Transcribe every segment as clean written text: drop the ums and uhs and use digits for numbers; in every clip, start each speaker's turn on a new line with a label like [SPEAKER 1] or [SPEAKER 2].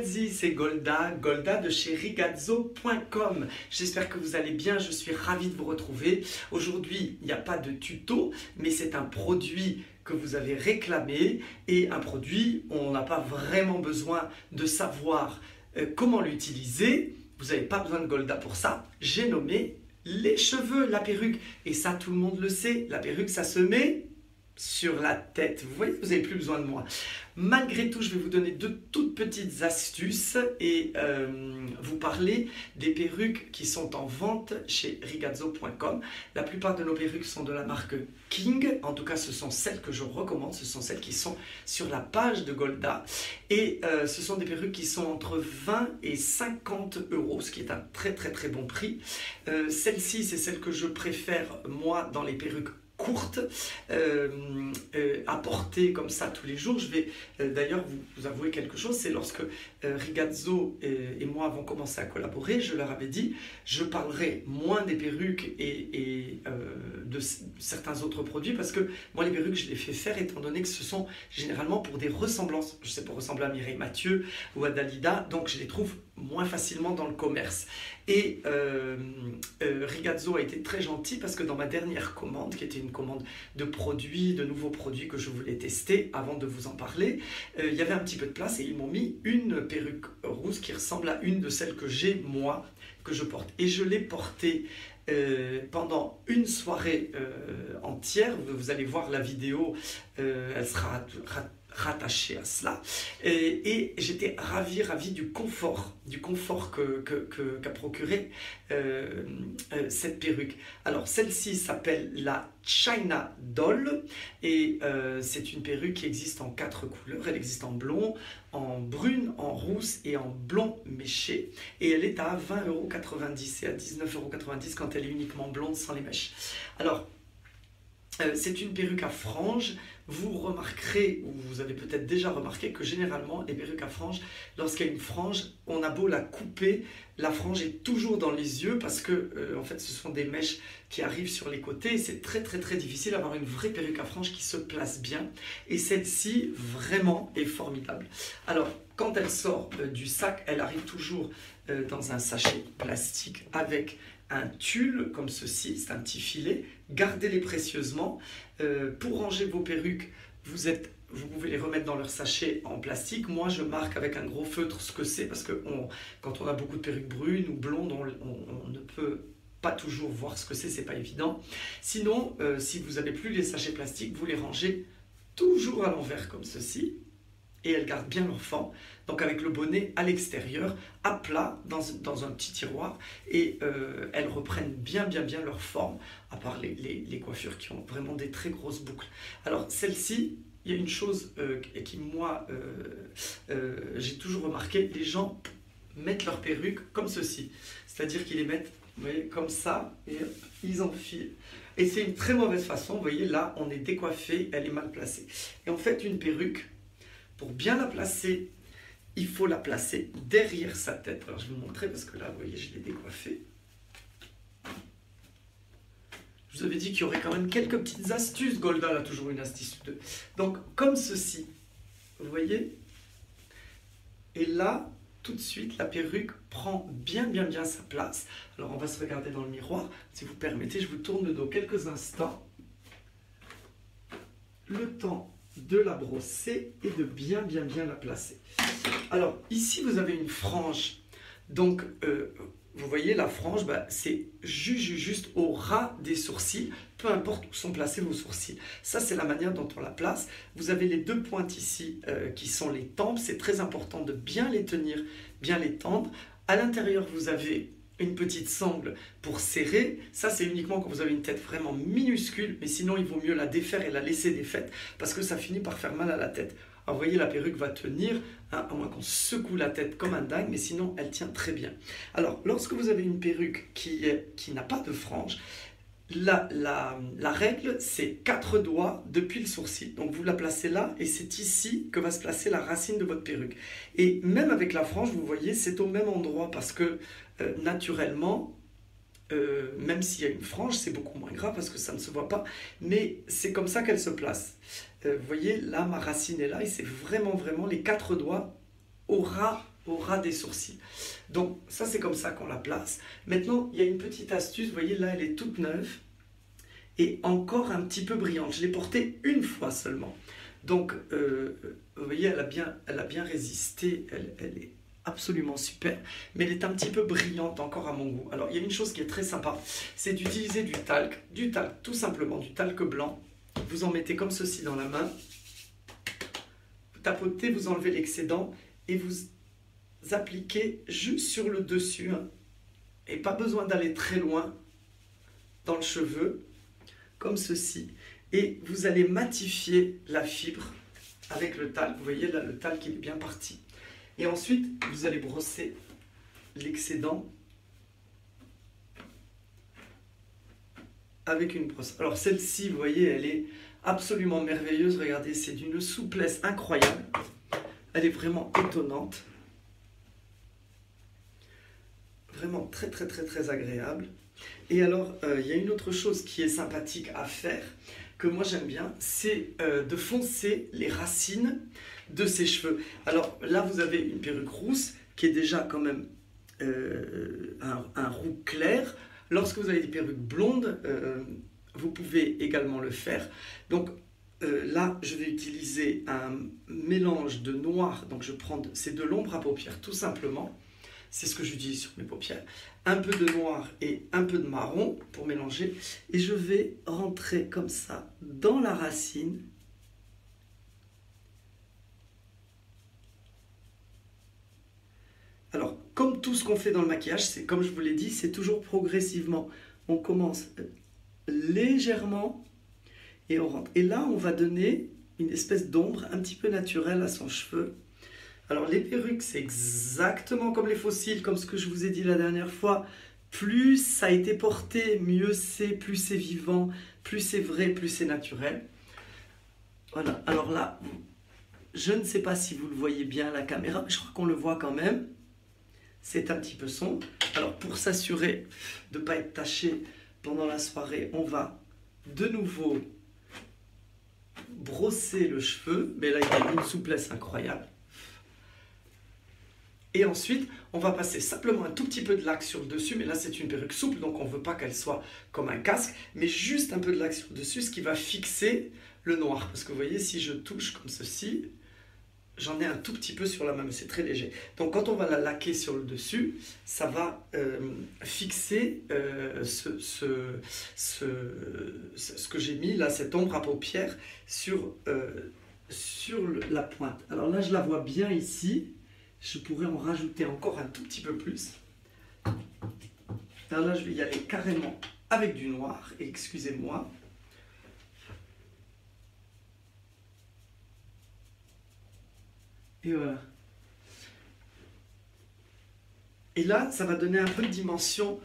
[SPEAKER 1] Ragazzi, c'est Golda, Golda de chez rigazzo.com. J'espère que vous allez bien, je suis ravi de vous retrouver. Aujourd'hui, il n'y a pas de tuto, mais c'est un produit que vous avez réclamé et un produit, on n'a pas vraiment besoin de savoir comment l'utiliser. Vous n'avez pas besoin de Golda pour ça. J'ai nommé les cheveux, la perruque. Et ça, tout le monde le sait, la perruque, ça se met sur la tête. Vous voyez, vous n'avez plus besoin de moi. Malgré tout, je vais vous donner de toutes petites astuces et vous parler des perruques qui sont en vente chez rigazzo.com. La plupart de nos perruques sont de la marque King. En tout cas, ce sont celles que je recommande. Ce sont celles qui sont sur la page de Golda. Et ce sont des perruques qui sont entre 20 et 50 euros, ce qui est un très très bon prix. Celle-ci, c'est celle que je préfère, moi, dans les perruques courte à porter comme ça tous les jours. Je vais d'ailleurs vous avouer quelque chose, c'est lorsque Rigazzo et moi avons commencé à collaborer, je leur avais dit je parlerai moins des perruques et de certains autres produits, parce que moi les perruques je les fais faire étant donné que ce sont généralement pour des ressemblances. Je sais, pour ressembler à Mireille Mathieu ou à Dalida, donc je les trouve moins facilement dans le commerce. Et Rigazzo a été très gentil, parce que dans ma dernière commande, qui était une commande de produits, de nouveaux produits que je voulais tester avant de vous en parler, il y avait un petit peu de place et ils m'ont mis une perruque rousse qui ressemble à une de celles que j'ai moi, que je porte. Et je l'ai portée pendant une soirée entière. Vous allez voir la vidéo, elle sera rattaché à cela, et j'étais ravi du confort qu'a procuré cette perruque. Alors celle-ci s'appelle la China Doll et c'est une perruque qui existe en 4 couleurs. Elle existe en blond, en brune, en rousse et en blond méché, et elle est à 20,90 € et à 19,90 € quand elle est uniquement blonde sans les mèches. Alors c'est une perruque à franges. Vous remarquerez, ou vous avez peut-être déjà remarqué, que généralement les perruques à franges, lorsqu'il y a une frange, on a beau la couper, la frange est toujours dans les yeux, parce que en fait ce sont des mèches qui arrivent sur les côtés et c'est très difficile d'avoir une vraie perruque à franges qui se place bien, et celle-ci vraiment est formidable. Alors quand elle sort du sac, elle arrive toujours dans un sachet plastique avec un tulle comme ceci, c'est un petit filet. Gardez-les précieusement. Pour ranger vos perruques, vous pouvez les remettre dans leur sachet en plastique. Moi, je marque avec un gros feutre ce que c'est, parce que quand on a beaucoup de perruques brunes ou blondes, on ne peut pas toujours voir ce que c'est pas évident. Sinon, si vous n'avez plus les sachets plastiques, vous les rangez toujours à l'envers comme ceci. Et elles gardent bien leur forme, donc avec le bonnet à l'extérieur, à plat, dans un petit tiroir, et elles reprennent bien leur forme, à part les coiffures qui ont vraiment des très grosses boucles. Alors celle-ci, il y a une chose qui moi, j'ai toujours remarqué, les gens mettent leurs perruques comme ceci, c'est-à-dire qu'ils les mettent, vous voyez, comme ça, et ils enfilent. Et c'est une très mauvaise façon, vous voyez, là on est décoiffé, elle est mal placée. Et en fait, une perruque, pour bien la placer, il faut la placer derrière sa tête. Alors je vais vous montrer, parce que là, vous voyez, je l'ai décoiffée. Je vous avais dit qu'il y aurait quand même quelques petites astuces. Golda a toujours une astuce ou deux. Donc, comme ceci, vous voyez. Et là, tout de suite, la perruque prend bien sa place. Alors, on va se regarder dans le miroir. Si vous permettez, je vous tourne le dos quelques instants. Le temps de la brosser et de bien la placer. Alors ici vous avez une frange, donc vous voyez la frange, c'est juste au ras des sourcils, peu importe où sont placés vos sourcils. Ça c'est la manière dont on la place. Vous avez les deux pointes ici qui sont les tempes, c'est très important de bien les tenir, bien les tendre. À l'intérieur vous avez une petite sangle pour serrer. Ça c'est uniquement quand vous avez une tête vraiment minuscule, mais sinon il vaut mieux la défaire et la laisser défaite, parce que ça finit par faire mal à la tête. Alors vous voyez, la perruque va tenir, hein, à moins qu'on secoue la tête comme un dingue, mais sinon elle tient très bien. Alors lorsque vous avez une perruque qui n'a pas de frange, la règle, c'est 4 doigts depuis le sourcil. Donc vous la placez là, et c'est ici que va se placer la racine de votre perruque. Et même avec la frange, vous voyez, c'est au même endroit, parce que naturellement, même s'il y a une frange, c'est beaucoup moins grave parce que ça ne se voit pas, mais c'est comme ça qu'elle se place. Vous voyez, là, ma racine est là, et c'est vraiment les 4 doigts au ras au ras des sourcils. Donc ça c'est comme ça qu'on la place. Maintenant il y a une petite astuce, vous voyez là elle est toute neuve et encore un petit peu brillante. Je l'ai portée une fois seulement. Donc vous voyez elle a bien résisté, elle est absolument super, mais elle est un petit peu brillante encore à mon goût. Alors il y a une chose qui est très sympa, c'est d'utiliser du talc tout simplement, du talc blanc. Vous en mettez comme ceci dans la main, vous tapotez, vous enlevez l'excédent et vous appliquez juste sur le dessus, hein, et pas besoin d'aller très loin dans le cheveu, comme ceci, et vous allez matifier la fibre avec le talc. Vous voyez là le talc il est bien parti. Et ensuite, vous allez brosser l'excédent avec une brosse. Alors celle-ci, vous voyez, elle est absolument merveilleuse. Regardez, c'est d'une souplesse incroyable. Elle est vraiment étonnante. Vraiment très, très, très, très agréable. Et alors, il y a une autre chose qui est sympathique à faire, que moi j'aime bien, c'est de foncer les racines de ses cheveux. Alors là, vous avez une perruque rousse qui est déjà quand même un roux clair. Lorsque vous avez des perruques blondes, vous pouvez également le faire. Donc là, je vais utiliser un mélange de noir. Donc je prends c'est de l'ombre à paupières tout simplement. C'est ce que j'utilise sur mes paupières. Un peu de noir et un peu de marron pour mélanger. Et je vais rentrer comme ça dans la racine. Alors, comme tout ce qu'on fait dans le maquillage, c'est comme je vous l'ai dit, c'est toujours progressivement. On commence légèrement et on rentre. Et là, on va donner une espèce d'ombre un petit peu naturelle à son cheveu. Alors, les perruques, c'est exactement comme les fossiles, comme ce que je vous ai dit la dernière fois. Plus ça a été porté, mieux c'est, plus c'est vivant, plus c'est vrai, plus c'est naturel. Voilà, alors là, je ne sais pas si vous le voyez bien à la caméra, mais je crois qu'on le voit quand même. C'est un petit peu sombre. Alors pour s'assurer de ne pas être taché pendant la soirée, on va de nouveau brosser le cheveu. Mais là, il y a une souplesse incroyable. Et ensuite, on va passer simplement un tout petit peu de lac sur le dessus. Mais là, c'est une perruque souple, donc on ne veut pas qu'elle soit comme un casque. Mais juste un peu de lac sur le dessus, ce qui va fixer le noir. Parce que vous voyez, si je touche comme ceci, j'en ai un tout petit peu sur la main, mais c'est très léger. Donc quand on va la laquer sur le dessus, ça va fixer ce que j'ai mis, là, cette ombre à paupières, sur la pointe. Alors là, je la vois bien ici. Je pourrais en rajouter encore un tout petit peu plus. Alors là, je vais y aller carrément avec du noir. Excusez-moi. Et voilà. Et là, ça va donner un peu de dimension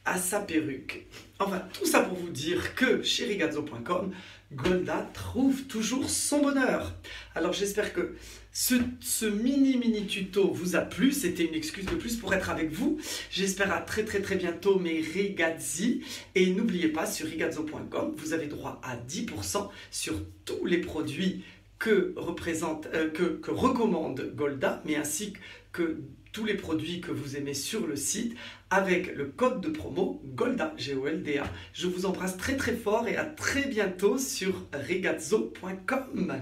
[SPEAKER 1] à sa perruque. Enfin, tout ça pour vous dire que chez Rigazzo.com, Golda trouve toujours son bonheur. Alors j'espère que ce mini tuto vous a plu. C'était une excuse de plus pour être avec vous. J'espère à très bientôt mes Rigazzi. Et n'oubliez pas, sur Rigazzo.com, vous avez droit à 10% sur tous les produits que recommande Golda, mais ainsi que tous les produits que vous aimez sur le site avec le code de promo GOLDA, G-O-L-D-A. Je vous embrasse très fort et à très bientôt sur Rigazzo.com.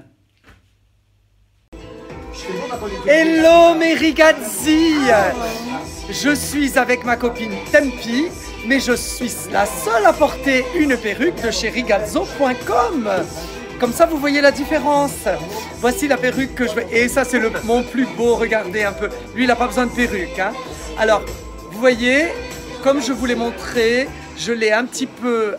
[SPEAKER 1] Hello mes Rigazzi! Je suis avec ma copine Tempi, mais je suis la seule à porter une perruque de chez Rigazzo.com. Comme ça, vous voyez la différence. Voici la perruque que je veux. Et ça, c'est mon plus beau. Regardez un peu. Lui, il n'a pas besoin de perruque. Hein. Alors, vous voyez, comme je vous l'ai montré, je l'ai un petit peu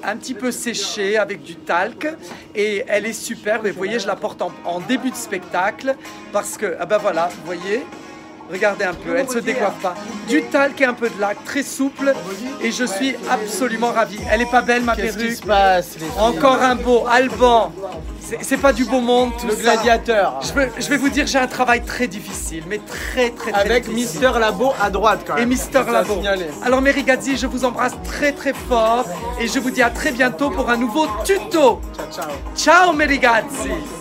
[SPEAKER 1] séchée avec du talc. Et elle est superbe. Et vous voyez, je la porte en début de spectacle. Parce que, ah ben voilà, vous voyez. Regardez un peu, elle ne se décoiffe pas. Du talc et un peu de lac, très souple. Et je suis absolument ravi. Elle est pas belle, ma perruque? Qu'est-ce qui se passe, les filles? Encore un beau, Alban. C'est pas du beau monde, tout ça. Le gladiateur. Je vais vous dire, j'ai un travail très difficile, mais très avec difficile. Mister Labo à droite, quand même. Et Mister Labo. Alors, mes Rigazzi, je vous embrasse très fort. Et je vous dis à très bientôt pour un nouveau tuto. Ciao, ciao. Ciao, mes Rigazzi.